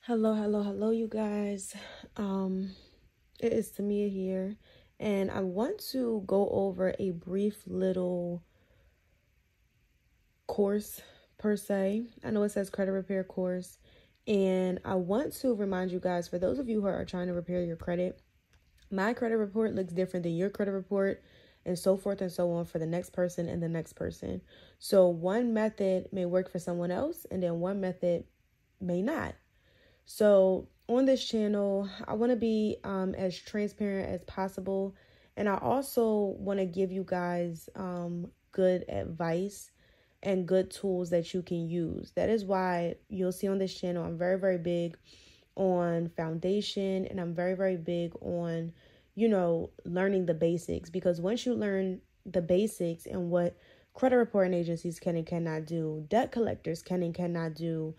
Hello, you guys. It is Tamia here, and I want to go over a brief little course per se. I know it says credit repair course, and I want to remind you guys, for those of you who are trying to repair your credit, my credit report looks different than your credit report, and so forth and so on for the next person and the next person. So one method may work for someone else, and then one method may not. So on this channel, I want to be as transparent as possible. And I also want to give you guys good advice and good tools that you can use. That is why you'll see on this channel, I'm very, very big on foundation, and I'm very, very big on, learning the basics. Because once you learn the basics and what credit reporting agencies can and cannot do, debt collectors can and cannot do,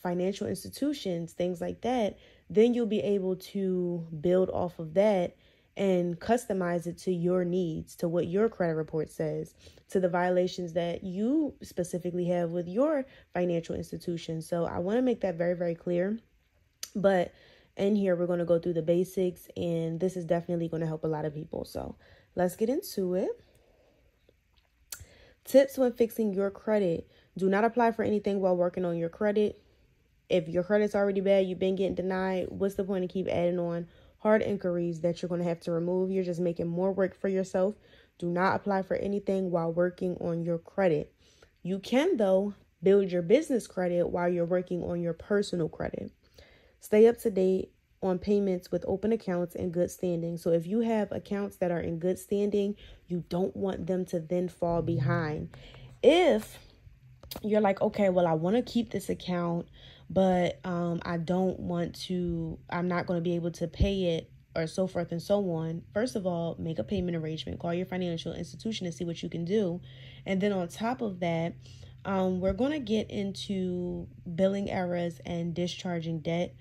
financial institutions, things like that, then you'll be able to build off of that and customize it to your needs, to what your credit report says, to the violations that you specifically have with your financial institution. So I want to make that very, very clear. But in here, we're going to go through the basics, and this is definitely going to help a lot of people. So let's get into it. Tips when fixing your credit. Do not apply for anything while working on your credit. If your credit's already bad, you've been getting denied, what's the point of keep adding on hard inquiries that you're going to have to remove? You're just making more work for yourself. Do not apply for anything while working on your credit. You can, though, build your business credit while you're working on your personal credit. Stay up to date on payments with open accounts in good standing. So if you have accounts that are in good standing, you don't want them to then fall behind. If you're like, okay, well, I want to keep this account, but I'm not going to be able to pay it, or so forth and so on. First of all, make a payment arrangement, call your financial institution and see what you can do. And then on top of that, we're going to get into billing errors and discharging debt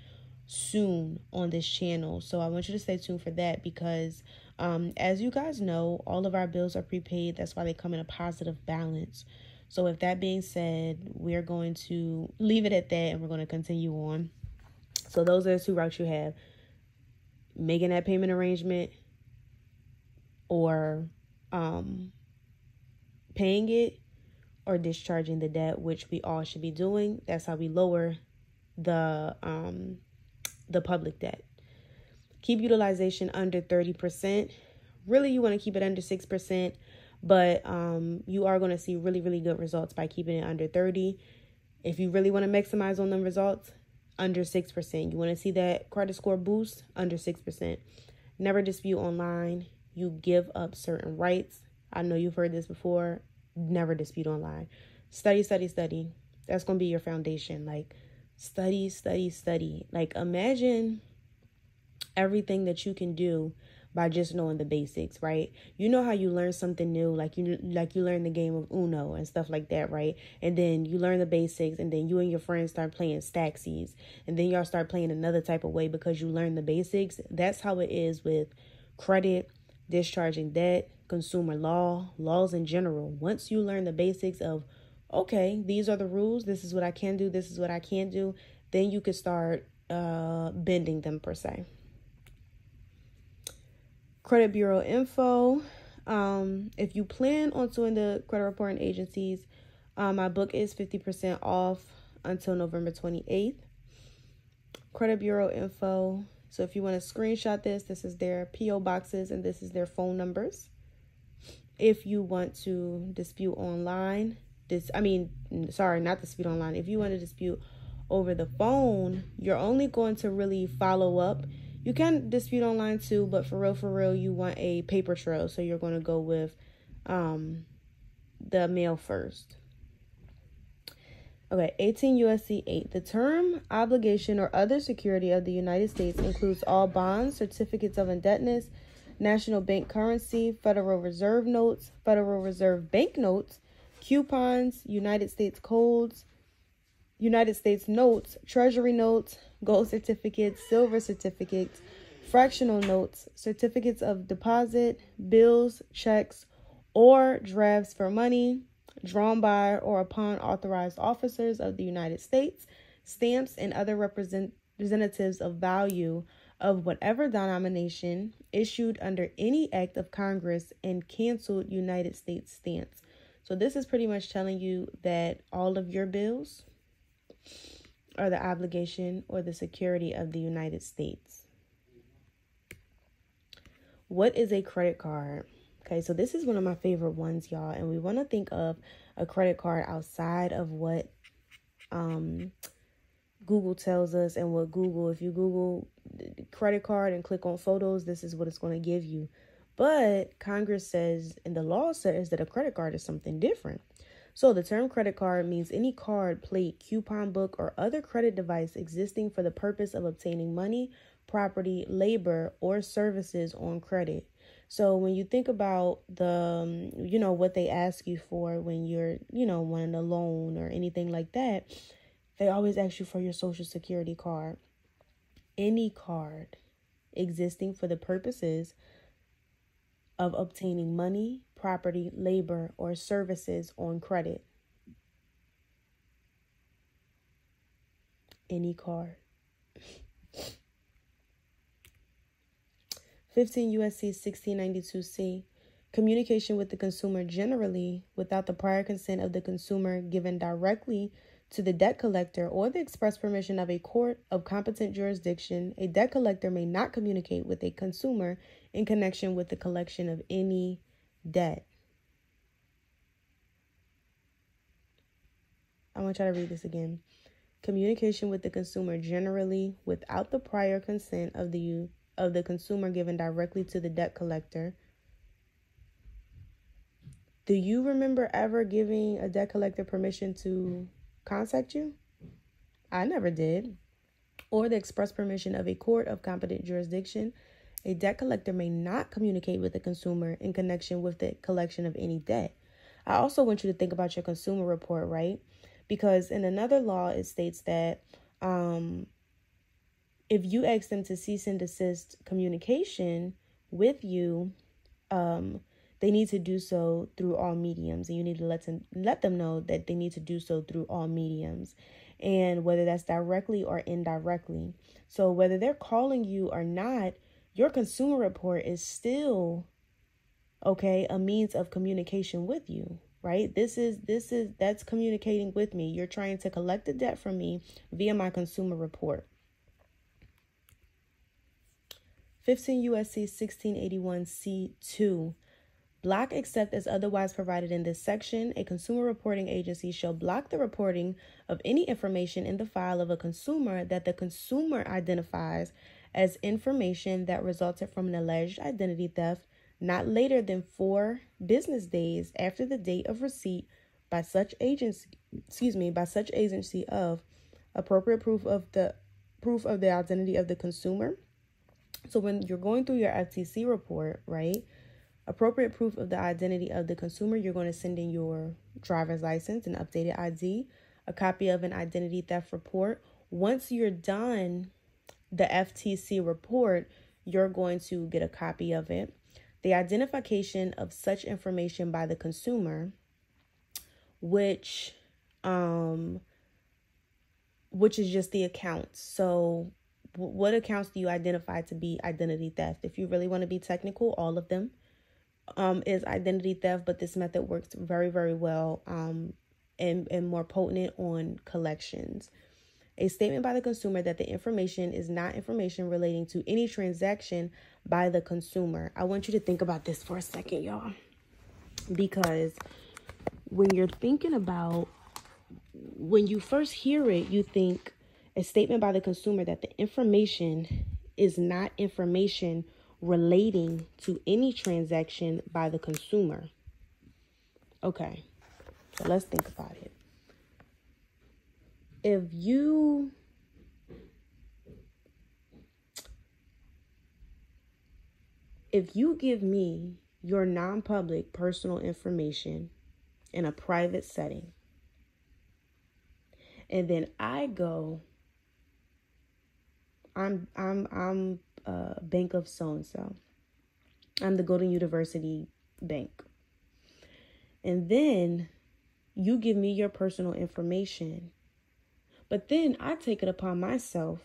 soon on this channel. So I want you to stay tuned for that, because as you guys know, all of our bills are prepaid. That's why they come in a positive balance. So with that being said, we're going to leave it at that, and we're going to continue on. So those are the two routes you have: making that payment arrangement, or paying it, or discharging the debt, which we all should be doing. That's how we lower the public debt. Keep utilization under 30%. Really, you want to keep it under 6%. But you are going to see really, really good results by keeping it under 30. If you really want to maximize on them results, under 6%. You want to see that credit score boost, under 6%. Never dispute online. You give up certain rights. I know you've heard this before. Never dispute online. Study. That's going to be your foundation. Like, study. Like, imagine everything that you can do by just knowing the basics, right? You know how you learn something new, like you learn the game of Uno and stuff like that, right? And then you learn the basics, and then you and your friends start playing Staxies, and then y'all start playing another type of way because you learn the basics. That's how it is with credit, discharging debt, consumer laws in general. Once you learn the basics of, okay, these are the rules, this is what I can do, this is what I can't do, then you could start bending them per se. Credit bureau info. If you plan on suing the credit reporting agencies, my book is 50% off until November 28th. Credit bureau info. So if you want to screenshot this is their PO boxes, and this is their phone numbers. If you want to dispute online, if you want to dispute over the phone, you're only going to really follow up. You can dispute online too, but for real, you want a paper trail. So you're going to go with the mail first. Okay, 18 U.S.C. 8. The term, obligation, or other security of the United States includes all bonds, certificates of indebtedness, national bank currency, Federal Reserve notes, Federal Reserve bank notes, coupons, United States codes, United States notes, treasury notes, gold certificates, silver certificates, fractional notes, certificates of deposit, bills, checks, or drafts for money drawn by or upon authorized officers of the United States, stamps and other representatives of value of whatever denomination issued under any act of Congress and canceled United States stamps. So this is pretty much telling you that all of your bills are the obligation or the security of the United States. What is a credit card? Okay, so this is one of my favorite ones, y'all. And we want to think of a credit card outside of what Google tells us and what Google, if you Google credit card and click on photos, this is what it's going to give you. But Congress says, and the law says, that a credit card is something different. So the term credit card means any card, plate, coupon book, or other credit device existing for the purpose of obtaining money, property, labor, or services on credit. So when you think about the, what they ask you for when you're, wanting a loan or anything like that, they always ask you for your Social Security card. Any card existing for the purposes of obtaining money, property, labor, or services on credit. Any card. 15 U.S.C. 1692C. Communication with the consumer generally without the prior consent of the consumer given directly to the debt collector or the express permission of a court of competent jurisdiction. A debt collector may not communicate with a consumer in connection with the collection of any debt. I want y'all to read this again. Communication with the consumer generally without the prior consent of the consumer given directly to the debt collector. Do you remember ever giving a debt collector permission to contact you? I never did. Or the express permission of a court of competent jurisdiction. A debt collector may not communicate with the consumer in connection with the collection of any debt. I also want you to think about your consumer report, right? Because in another law, it states that if you ask them to cease and desist communication with you, they need to do so through all mediums. And you need to let them know that they need to do so through all mediums. And whether that's directly or indirectly. So whether they're calling you or not, your consumer report is still, a means of communication with you, right? That's communicating with me. You're trying to collect the debt from me via my consumer report. 15 U.S.C. 1681 C2. Block except as otherwise provided in this section. A consumer reporting agency shall block the reporting of any information in the file of a consumer that the consumer identifies as information that resulted from an alleged identity theft not later than 4 business days after the date of receipt by such agency of appropriate proof of the identity of the consumer. So when you're going through your FTC report, right, appropriate proof of the identity of the consumer, you're going to send in your driver's license, an updated ID, a copy of an identity theft report. Once you're done the FTC report, you're going to get a copy of it. The identification of such information by the consumer, which is just the accounts. So what accounts do you identify to be identity theft? If you really want to be technical, all of them is identity theft, but this method works very, very well and more potent on collections. A statement by the consumer that the information is not information relating to any transaction by the consumer. I want you to think about this for a second, y'all, because when you're thinking about, when you first hear it, you think a statement by the consumer that the information is not information relating to any transaction by the consumer. Okay, so let's think about it. If you give me your non-public personal information in a private setting, and then I go, I'm Bank of so-and-so. I'm the Golden University Bank. And then you give me your personal information, But then I take it upon myself,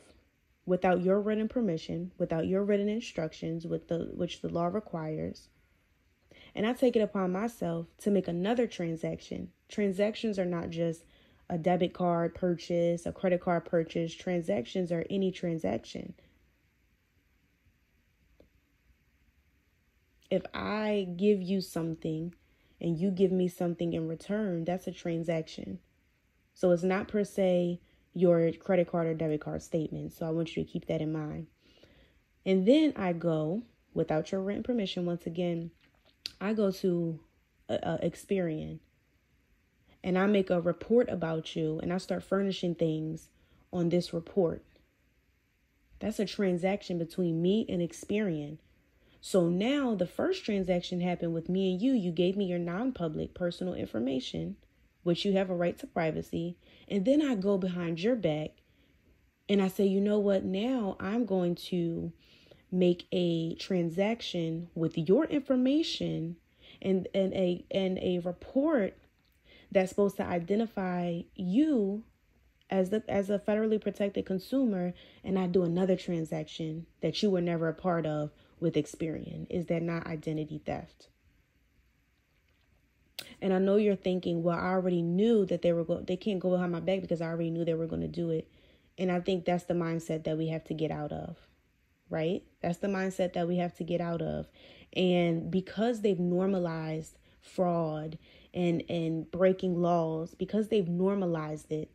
without your written permission, without your written instructions, which the law requires, and I take it upon myself to make another transaction. Transactions are not just a debit card purchase, a credit card purchase. Transactions are any transaction. If I give you something and you give me something in return, that's a transaction. So it's not per se your credit card or debit card statement. So I want you to keep that in mind. And then I go, without your written permission, once again, I go to Experian and I make a report about you and I start furnishing things on this report. That's a transaction between me and Experian. So now the first transaction happened with me and you. You gave me your non-public personal information, which you have a right to privacy. And then I go behind your back and I say, you know what? Now I'm going to make a transaction with your information and a report that's supposed to identify you as a federally protected consumer, and I do another transaction that you were never a part of with Experian. Is that not identity theft? And I know you're thinking, well, I already knew that they can't go behind my back because I already knew they were going to do it. And I think that's the mindset that we have to get out of, right? That's the mindset that we have to get out of. And because they've normalized fraud and breaking laws, because they've normalized it,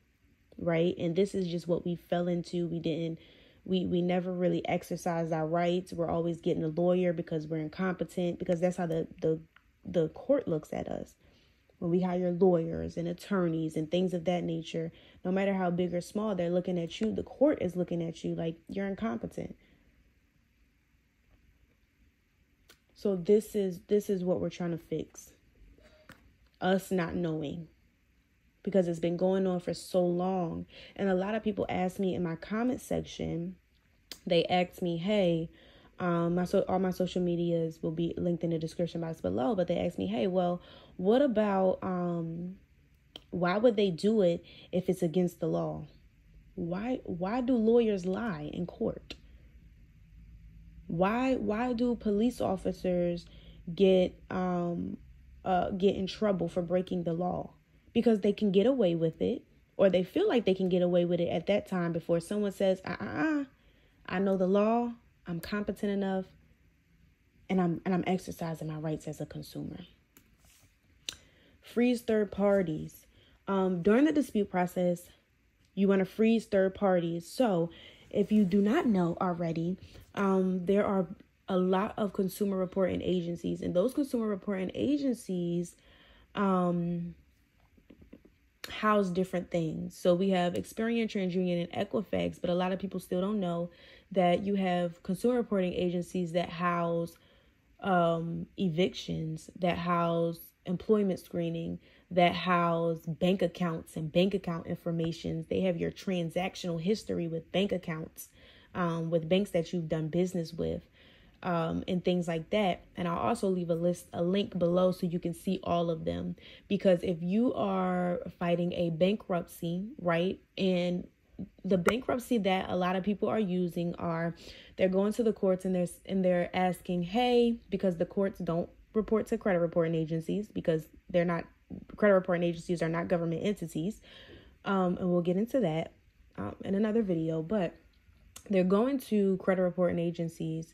right? And this is just what we fell into. We never really exercised our rights. We're always getting a lawyer because we're incompetent, because that's how the court looks at us. When we hire lawyers and attorneys and things of that nature, no matter how big or small, they're looking at you. The court is looking at you like you're incompetent. So this is what we're trying to fix. Us not knowing. Because it's been going on for so long. And a lot of people ask me in my comment section, they ask me, hey, all my social medias will be linked in the description box below. But they ask me, hey, well, what about, why would they do it if it's against the law? Why do lawyers lie in court? Why do police officers get in trouble for breaking the law? Because they can get away with it, or they feel like they can get away with it at that time before someone says, I know the law, I'm competent enough, and I'm exercising my rights as a consumer. Freeze third parties. During the dispute process, you want to freeze third parties. So if you do not know already, there are a lot of consumer reporting agencies, and those consumer reporting agencies house different things. So we have Experian, Transunion, and Equifax, but a lot of people still don't know that you have consumer reporting agencies that house evictions, that house employment screening, that house bank accounts and bank account information. They have your transactional history with bank accounts, with banks that you've done business with, and things like that. And I'll also leave a link below so you can see all of them. Because if you are fighting a bankruptcy, right, and the bankruptcy that a lot of people are using they're going to the courts and they're asking, hey, because the courts don't report to credit reporting agencies, because credit reporting agencies are not government entities. And we'll get into that in another video, but they're going to credit reporting agencies.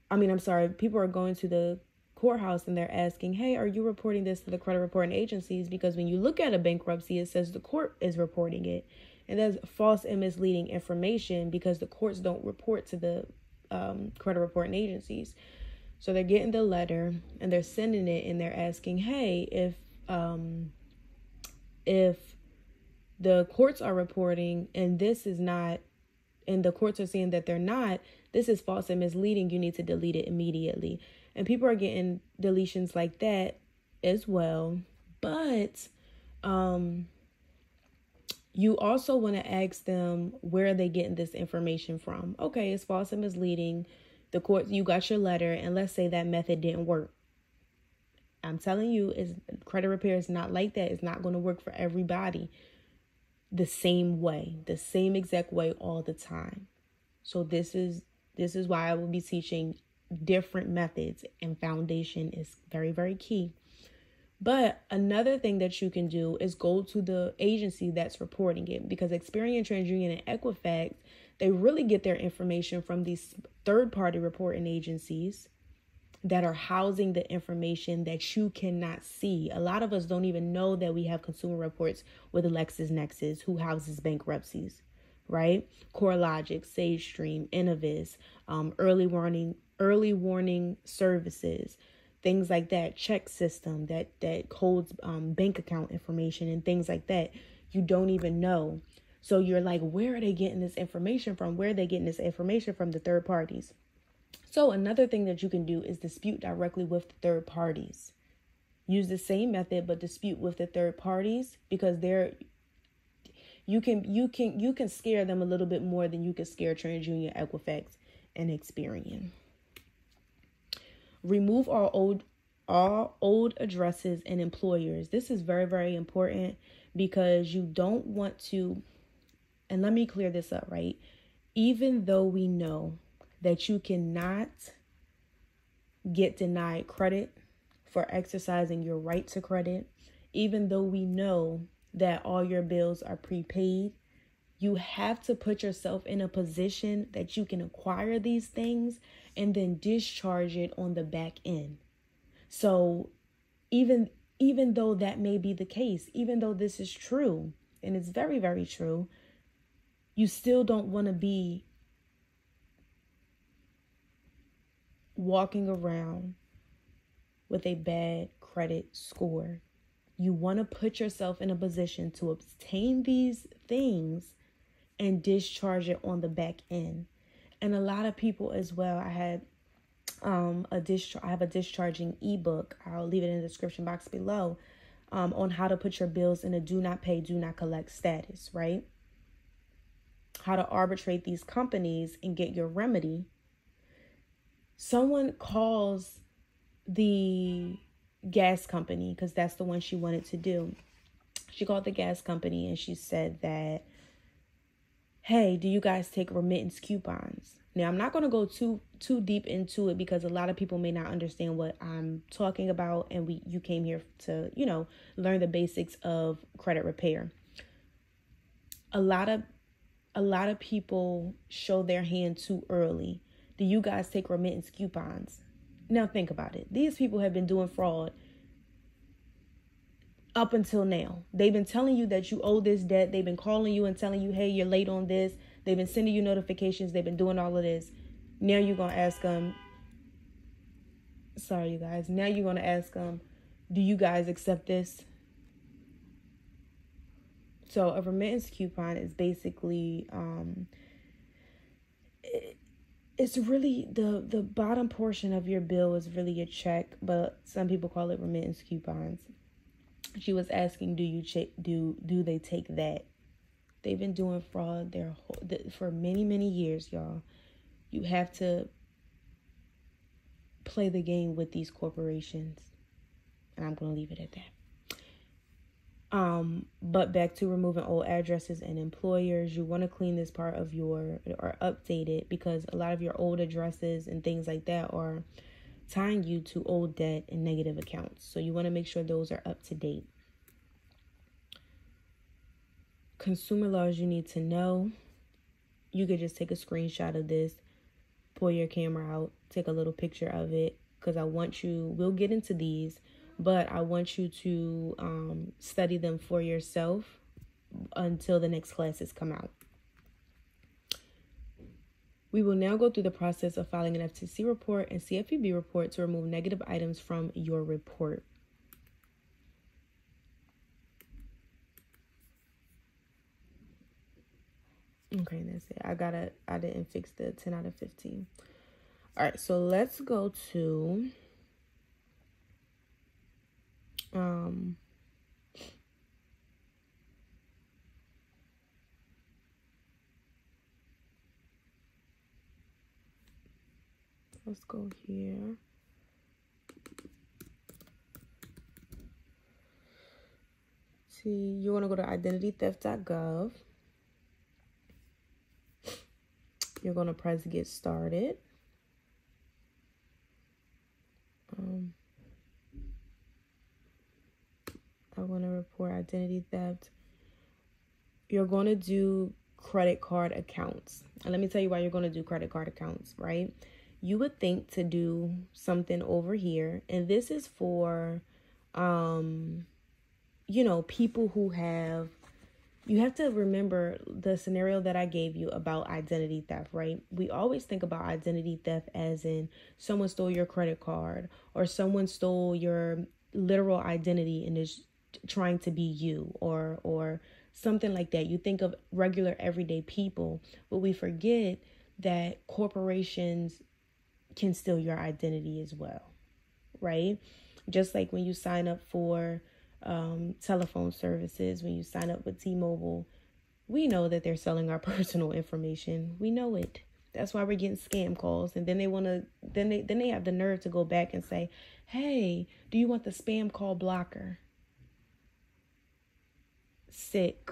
People are going to the courthouse and they're asking, hey, are you reporting this to the credit reporting agencies? Because when you look at a bankruptcy, it says the court is reporting it. And that's false and misleading information, because the courts don't report to the credit reporting agencies. So they're getting the letter and they're sending it and they're asking, hey, if the courts are reporting and this is not, and the courts are saying that they're not, this is false and misleading, you need to delete it immediately. And people are getting deletions like that as well. But you also want to ask them, where are they getting this information from? Okay, it's false and misleading. The court, you got your letter, and let's say that method didn't work. I'm telling you, credit repair is not like that. It's not going to work for everybody. the same way, the same exact way all the time. So this is why I will be teaching different methods, and foundation is very, very key. But another thing that you can do is go to the agency that's reporting it, because Experian, Transunion, and Equifax, they really get their information from these third-party reporting agencies that are housing the information that you cannot see. A lot of us don't even know that we have consumer reports with LexisNexis, who houses bankruptcies, right? CoreLogic, SageStream, Innovis, early warning services, things like that, check system that holds bank account information and things like that. You don't even know. So you're like, where are they getting this information from? Where are they getting this information from? The third parties. So another thing that you can do is dispute directly with the third parties. Use the same method, but dispute with the third parties, because you can scare them a little bit more than you can scare TransUnion, Equifax, and Experian. Remove all old addresses and employers. This is very, very important, because you don't want to, and let me clear this up, right? Even though we know that you cannot get denied credit for exercising your right to credit, even though we know that all your bills are prepaid, you have to put yourself in a position that you can acquire these things and then discharge it on the back end. So even though that may be the case, even though this is true, and it's very, very true, you still don't want to be walking around with a bad credit score. You want to put yourself in a position to obtain these things and discharge it on the back end. And a lot of people as well, I have a discharging ebook. I'll leave it in the description box below, on how to put your bills in a do not pay, do not collect status, right? How to arbitrate these companies and get your remedy. Someone calls the gas company, because that's the one she wanted to do. She called the gas company and she said that, hey, do you guys take remittance coupons? Now, I'm not going to go too deep into it, because a lot of people may not understand what I'm talking about, and you came here to, learn the basics of credit repair. A lot of people show their hand too early. Do you guys take remittance coupons? Now think about it. These people have been doing fraud up until now. They've been telling you that you owe this debt. They've been calling you and telling you, hey, you're late on this. They've been sending you notifications. They've been doing all of this. Now you're going to ask them, sorry, you guys. Now you're going to ask them, do you guys accept this? So a remittance coupon is basically, it's really the bottom portion of your bill is really a check, but some people call it remittance coupons. She was asking, do they take that? They've been doing fraud for many, many years, y'all. You have to play the game with these corporations, and I'm going to leave it at that. But back to removing old addresses and employers, you want to clean this part of or update it, because a lot of your old addresses and things like that are tying you to old debt and negative accounts. So you want to make sure those are up to date. Consumer laws you need to know. You could just take a screenshot of this, pull your camera out, take a little picture of it, because we'll get into these, but I want you to study them for yourself until the next classes come out. We will now go through the process of filing an FTC report and CFPB report to remove negative items from your report. Okay, that's it. I didn't fix the 10 out of 15. All right, so let's go to let's go here. see, you want to go to identitytheft.gov. You're going to press get started. I want to report identity theft. You're going to do credit card accounts. And let me tell you why you're going to do credit card accounts, right? You would think to do something over here. And this is for, people who have, you have to remember the scenario that I gave you about identity theft, right? We always think about identity theft as in someone stole your credit card or someone stole your literal identity and is trying to be you or something like that. You think of regular everyday people, but we forget that corporations can steal your identity as well, right? Just like when you sign up for telephone services, when you sign up with T-Mobile, we know that they're selling our personal information. We know it. That's why we're getting scam calls. And then they have the nerve to go back and say, hey, do you want the spam call blocker? Sick.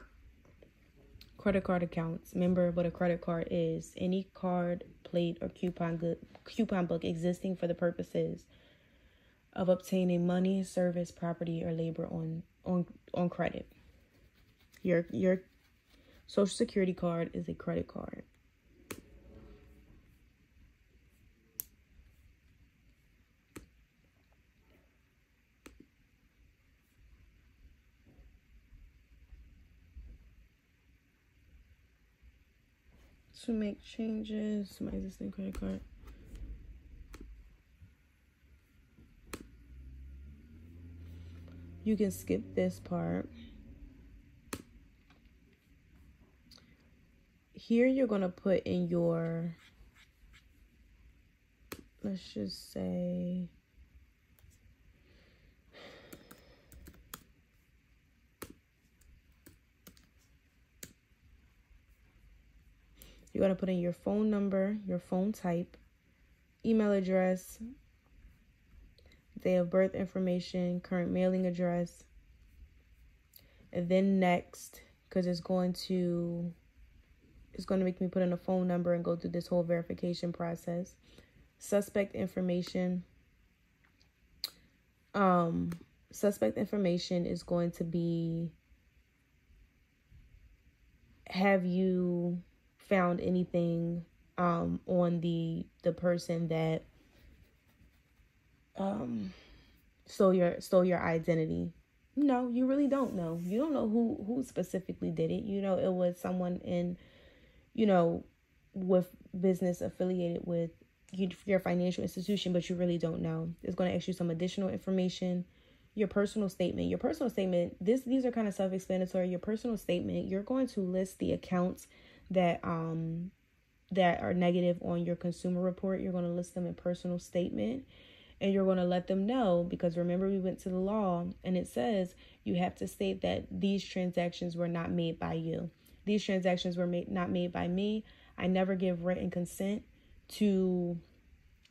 Credit card accounts. Remember what a credit card is. Any card, plate, or coupon book existing for the purposes of obtaining money, service, property, or labor on credit. Your Social Security card is a credit card. To make changes to my existing credit card. You can skip this part. Here you're going to put in your, let's just say, you're going to put in your phone number, your phone type, email address, day of birth information, current mailing address, and then next, because it's going to make me put in a phone number and go through this whole verification process. Suspect information. Suspect information is going to be, have you found anything on the person that stole your identity? No, you really don't know. You don't know who specifically did it. You know, it was someone in, with business affiliated with your financial institution, but you really don't know. It's going to ask you some additional information. Your personal statement. These are kind of self-explanatory. Your personal statement, you're going to list the accounts that are negative on your consumer report. You're going to list them in personal statement. And you're going to let them know, because remember we went to the law and it says you have to state that these transactions were not made by you. These transactions were not made by me. I never give written consent to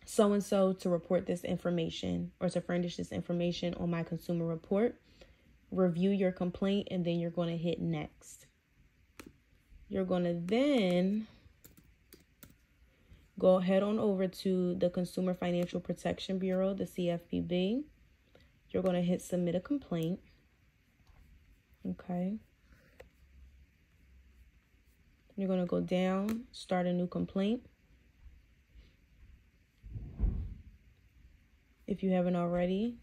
so-and-so to report this information or to furnish this information on my consumer report. Review your complaint, and then you're going to hit next. You're going to then go head on over to the Consumer Financial Protection Bureau, the CFPB. You're going to hit submit a complaint. Okay. You're going to go down, start a new complaint. If you haven't already,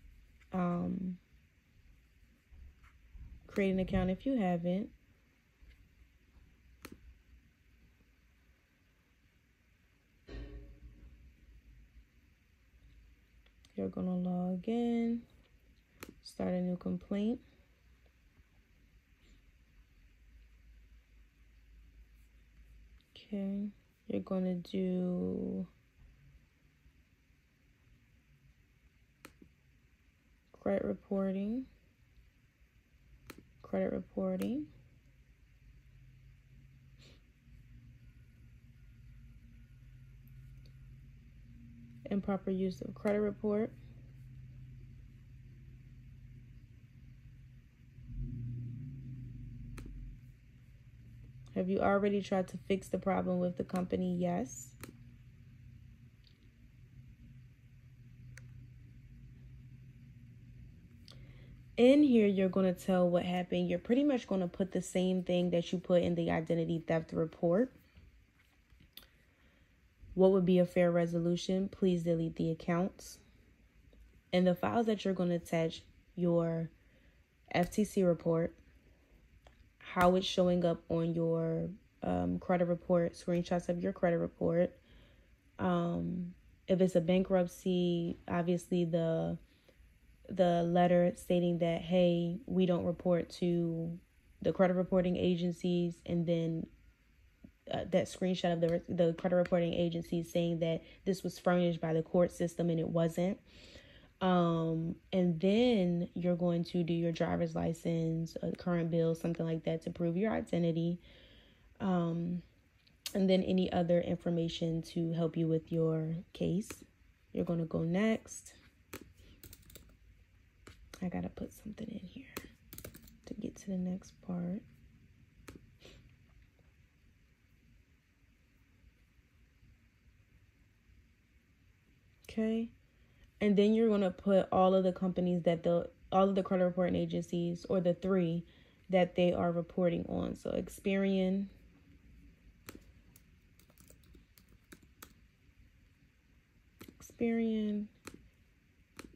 create an account if you haven't. You're going to log in, start a new complaint. Okay, you're going to do credit reporting, improper use of credit report, Have you already tried to fix the problem with the company? Yes. In here, you're going to tell what happened. You're pretty much going to put the same thing that you put in the identity theft report. What would be a fair resolution? Please delete the accounts. In the files that you're going to attach, your FTC report, how it's showing up on your credit report, screenshots of your credit report. If it's a bankruptcy, obviously the letter stating that, hey, we don't report to the credit reporting agencies, and then that screenshot of the credit reporting agency saying that this was furnished by the court system and it wasn't. And then you're going to do your driver's license, a current bill, something like that to prove your identity. And then any other information to help you with your case. You're going to go next. I got to put something in here to get to the next part. Okay. And then you're going to put all of the companies that all of the credit reporting agencies, or the 3 that they are reporting on. So Experian,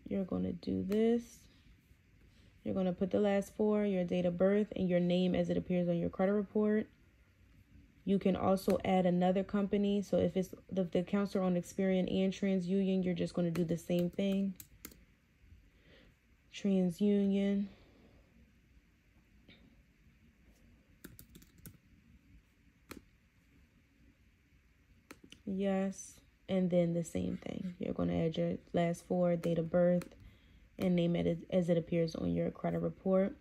you're going to do this. You're going to put the last 4, your date of birth, and your name as it appears on your credit report. You can also add another company. So if the accounts are on Experian and Transunion, you're just going to do the same thing. Transunion. Yes. And then the same thing. You're going to add your last 4, date of birth, and name it as it appears on your credit report.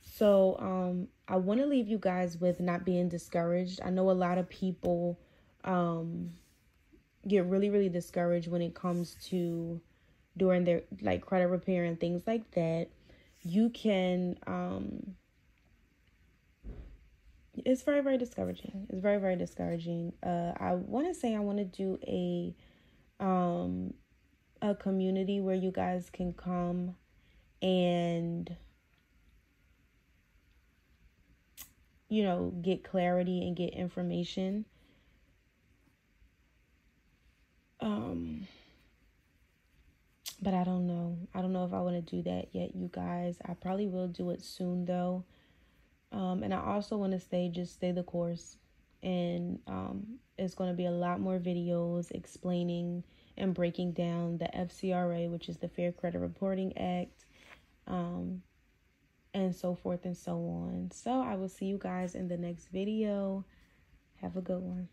So I want to leave you guys with not being discouraged. I know a lot of people get really, really discouraged when it comes to doing their credit repair and things like that. You can it's very, very discouraging. It's very, very discouraging. I want to say I want to do a community where you guys can come and get clarity and get information. But I don't know. I don't know if I want to do that yet, you guys. I probably will do it soon, though. And I also want to stay the course. And it's going to be a lot more videos explaining and breaking down the FCRA, which is the Fair Credit Reporting Act, and so forth and so on. So I will see you guys in the next video. Have a good one.